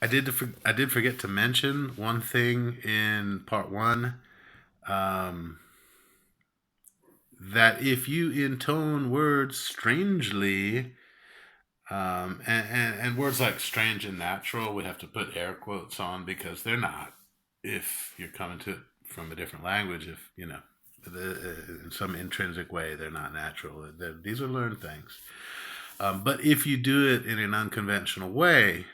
I did forget to mention one thing in part one. Um, that if you intone words strangely, and words like strange and natural, we have to put air quotes on because they're not. If you're coming to it from a different language, if you know, in some intrinsic way, they're not natural. These are learned things. But if you do it in an unconventional way,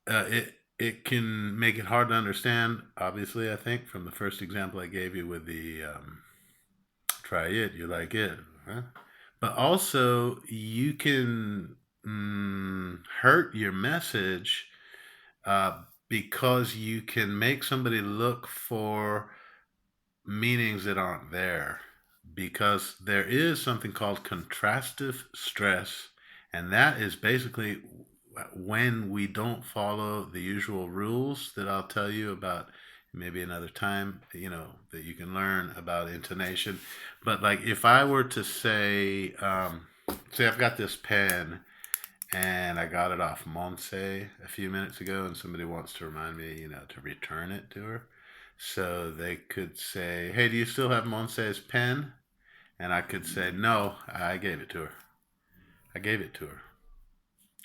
it can make it hard to understand. Obviously, I think from the first example I gave you with the try it, you like it, huh? But also you can hurt your message because you can make somebody look for meanings that aren't there. Because there is something called contrastive stress, and that is basically when we don't follow the usual rules that I'll tell you about maybe another time, that you can learn about intonation. But like if I were to say I've got this pen and I got it off Monse a few minutes ago, and somebody wants to remind me, to return it to her. So they could say, "Hey, do you still have Monse's pen?" And I could say, "No, I gave it to her. I gave it to her."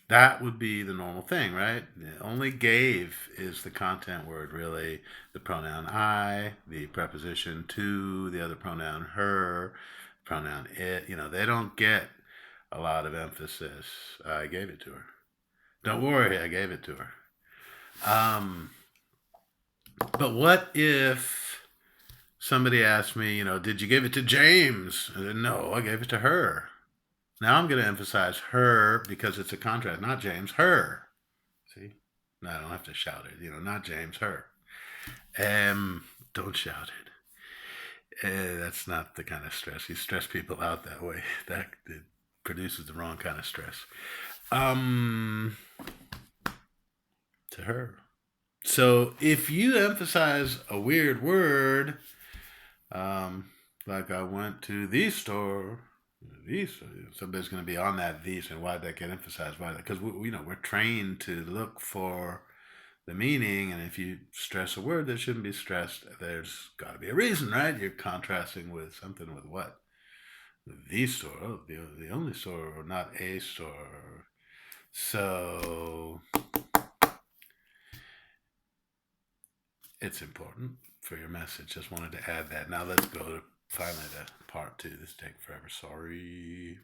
That would be the normal thing, right? Only gave is the content word, really. The pronoun I, the preposition to, the other pronoun her, pronoun it. They don't get a lot of emphasis. I gave it to her. Don't worry, I gave it to her. Um, but what if somebody asked me, did you give it to James? I said, no, I gave it to her. Now I'm going to emphasize her because it's a contrast, not James, her. See? No, I don't have to shout it, not James, her. Don't shout it. That's not the kind of stress. You stress people out that way. That it produces the wrong kind of stress. Um, to her. So if you emphasize a weird word, um, like I went to the store, these somebody's going to be on that these, and why that get emphasized? Why? Because we're trained to look for the meaning, and if you stress a word that shouldn't be stressed, there's got to be a reason, right? You're contrasting with something with what? The store, oh, the only store, or not a store. So it's important for your message. Just wanted to add that. Now let's go to finally to part two. This take forever. Sorry.